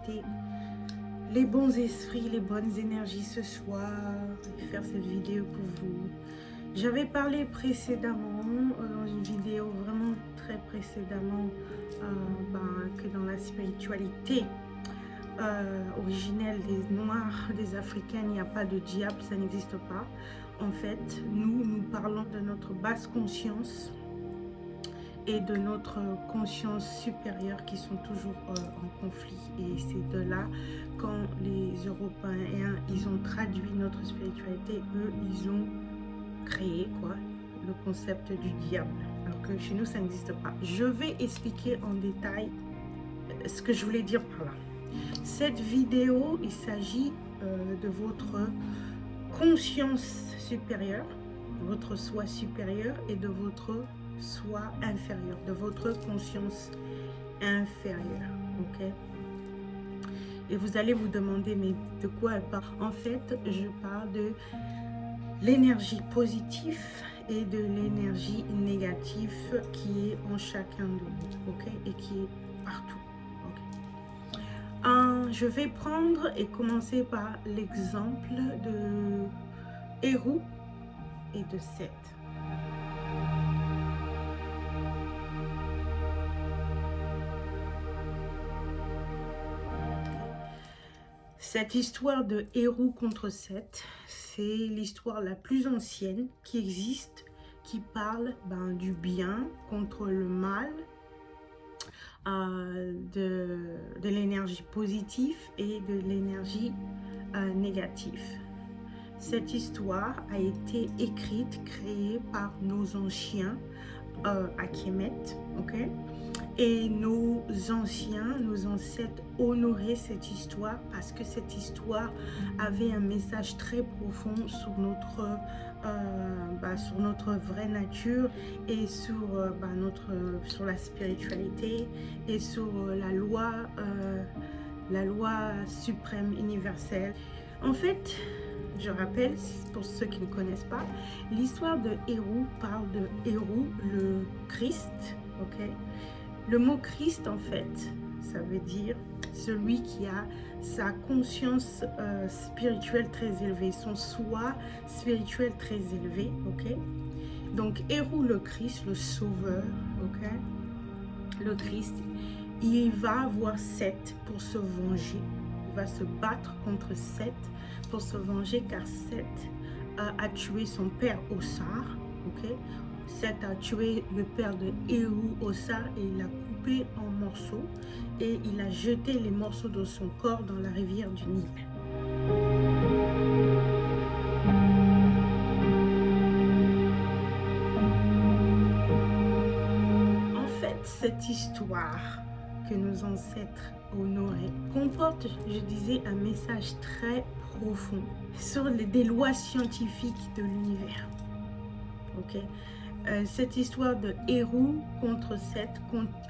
contacter les bons esprits, les bonnes énergies ce soir et faire cette vidéo pour vous. J'avais parlé précédemment, dans une vidéo vraiment très précédemment, que dans la spiritualité originelle des Noirs, des Africains, il n'y a pas de diable, ça n'existe pas. En fait, nous parlons de notre basse conscience et de notre conscience supérieure qui sont toujours en conflit. Et c'est de là, quand les Européens, ils ont traduit notre spiritualité, eux, ils ont créé le concept du diable. Alors que chez nous, ça n'existe pas. Je vais expliquer en détail ce que je voulais dire par là. Cette vidéo, il s'agit de votre conscience supérieure, votre soi supérieur et de votre soi inférieur, de votre conscience inférieure, ok? Et vous allez vous demander, mais de quoi elle parle? En fait, je parle de l'énergie positive et de l'énergie négative qui est en chacun de nous, ok? Et qui est partout, ok? Je vais prendre et commencer par l'exemple de Héroux et de Seth. Cette histoire de Héroux contre Seth, c'est l'histoire la plus ancienne qui existe, qui parle du bien contre le mal, de l'énergie positive et de l'énergie négative. Cette histoire a été écrite, créée par nos anciens à Kemet, ok? Et nos anciens, nos ancêtres honoraient cette histoire parce que cette histoire avait un message très profond sur notre vraie nature et sur la spiritualité et sur la loi suprême universelle. En fait, je rappelle, pour ceux qui ne connaissent pas, l'histoire de Héroux parle de Héroux, le Christ, ok? Le mot Christ, en fait, ça veut dire celui qui a sa conscience spirituelle très élevée, son soi spirituel très élevé, ok? Donc, Héroux, le Christ, le sauveur, ok? Le Christ, il va voir Seth pour se venger. Il va se battre contre Seth pour se venger car Seth a tué son père Ossar, ok? Seth a tué le père de Héroux, Ossar, et il l'a coupé en morceaux et il a jeté les morceaux de son corps dans la rivière du Nil. En fait, cette histoire que nos ancêtres honoraient comporte, je disais, un message très profond sur des lois scientifiques de l'univers. Ok? Cette histoire de Héroux contre Seth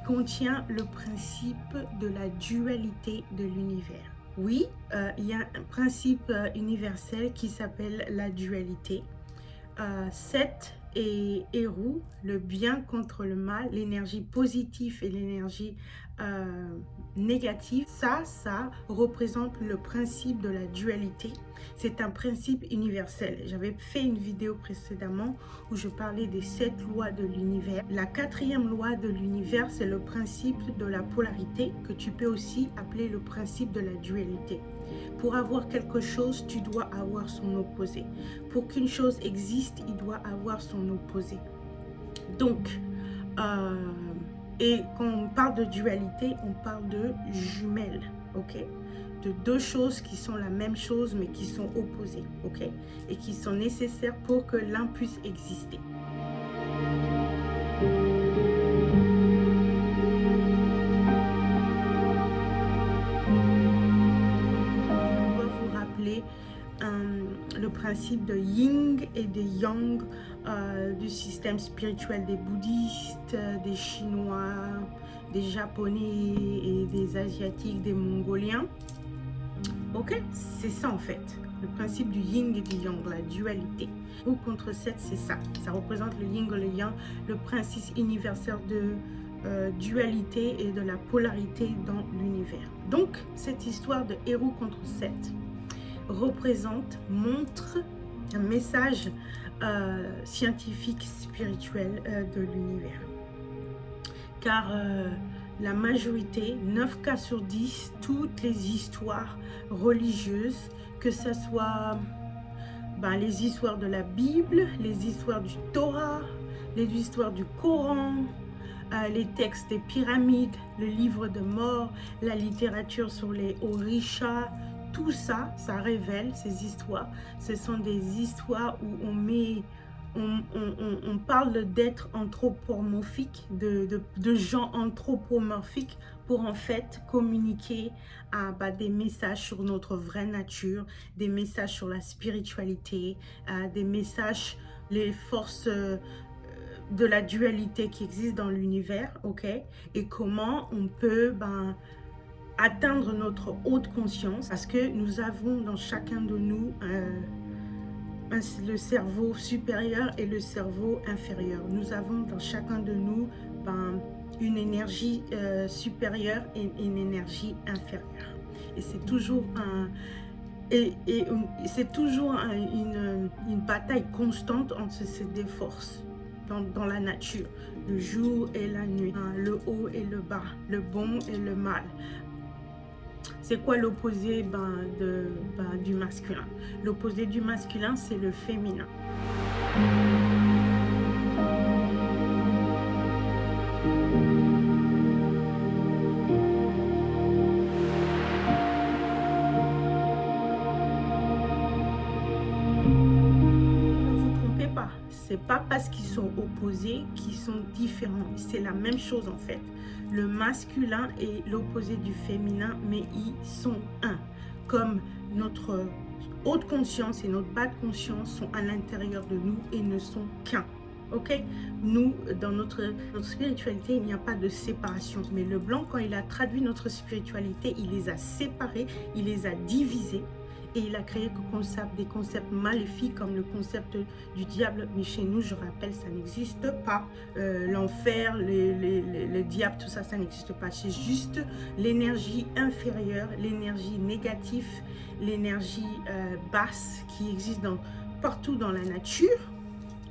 contient le principe de la dualité de l'univers. Oui, il y a un principe universel qui s'appelle la dualité. Seth et Héroux, le bien contre le mal, l'énergie positive et l'énergie négative, ça représente le principe de la dualité. C'est un principe universel. J'avais fait une vidéo précédemment où je parlais des 7 lois de l'univers. La 4e loi de l'univers, c'est le principe de la polarité, que tu peux aussi appeler le principe de la dualité. Pour avoir quelque chose, tu dois avoir son opposé. Pour qu'une chose existe, il doit avoir son opposé. Donc, et quand on parle de dualité, on parle de jumelles, ok? De deux choses qui sont la même chose mais qui sont opposées, ok? Et qui sont nécessaires pour que l'un puisse exister. Je dois vous rappeler le principe de yin et de yang du système spirituel des bouddhistes, des chinois, des japonais et des asiatiques, des mongoliens. Ok, c'est ça en fait, le principe du yin et du yang, la dualité. Ou contre 7, c'est ça, ça représente le yin et le yang, le principe universel dualité et de la polarité dans l'univers. Donc, cette histoire de Héros contre Seth montre un message scientifique, spirituel de l'univers. Car la majorité, 9 cas sur 10, toutes les histoires religieuses, que ce soit les histoires de la Bible, les histoires du Torah, les histoires du Coran, les textes des pyramides, le livre de mort, la littérature sur les orishas, tout ça, ça révèle ces histoires. Ce sont des histoires où on parle d'êtres anthropomorphiques, de gens anthropomorphiques pour en fait communiquer des messages sur notre vraie nature, des messages sur la spiritualité, des messages, les forces de la dualité qui existe dans l'univers, ok? Et comment on peut atteindre notre haute conscience, parce que nous avons dans chacun de nous le cerveau supérieur et le cerveau inférieur. Nous avons dans chacun de nous une énergie supérieure et une énergie inférieure. Et c'est toujours une bataille constante entre ces deux forces dans la nature, le jour et la nuit, le haut et le bas, le bon et le mal. C'est quoi l'opposé du masculin? L'opposé du masculin, c'est le féminin. Ne vous trompez pas, c'est pas parce qu'ils sont opposés qu'ils sont différents. C'est la même chose en fait. Le masculin est l'opposé du féminin, mais ils sont un. Comme notre haute conscience et notre bas de conscience sont à l'intérieur de nous et ne sont qu'un. Ok? Nous, dans notre spiritualité, il n'y a pas de séparation. Mais le blanc, quand il a traduit notre spiritualité, il les a séparés, il les a divisés. Et il a créé des concepts maléfiques comme le concept du diable. Mais chez nous, je rappelle, ça n'existe pas. L'enfer, le diable, tout ça, ça n'existe pas. C'est juste l'énergie inférieure, l'énergie négative, l'énergie basse qui existe partout dans la nature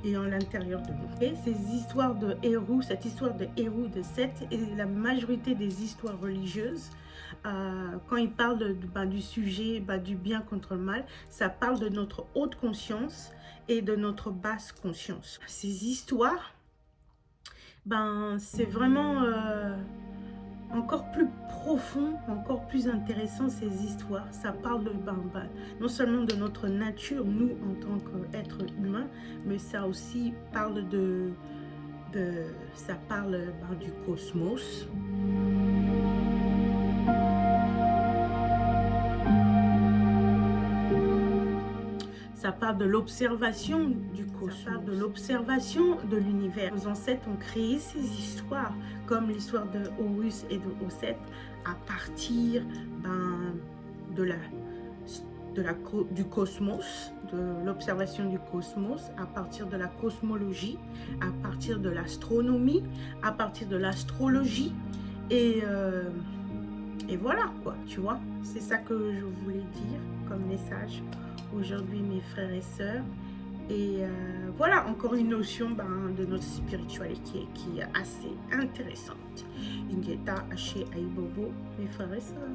et en l'intérieur de nous. Et ces histoires de héros, cette histoire de héros de Seth et la majorité des histoires religieuses, quand ils parlent du sujet du bien contre le mal, ça parle de notre haute conscience et de notre basse conscience. Ces histoires, c'est vraiment encore plus profond, encore plus intéressant ces histoires. Ça parle non seulement de notre nature, nous en tant qu'êtres humains, mais ça aussi parle du cosmos. Ça parle de l'observation du cosmos, ça parle de l'observation de l'univers. Nos ancêtres ont créé ces histoires, comme l'histoire de Horus et de Osset, à partir du cosmos, de l'observation du cosmos, à partir de la cosmologie, à partir de l'astronomie, à partir de l'astrologie. Et voilà quoi, tu vois. C'est ça que je voulais dire comme message aujourd'hui, mes frères et sœurs. Et voilà, encore une notion de notre spiritualité qui est assez intéressante. Ingeta Haché Aïbobo, mes frères et sœurs.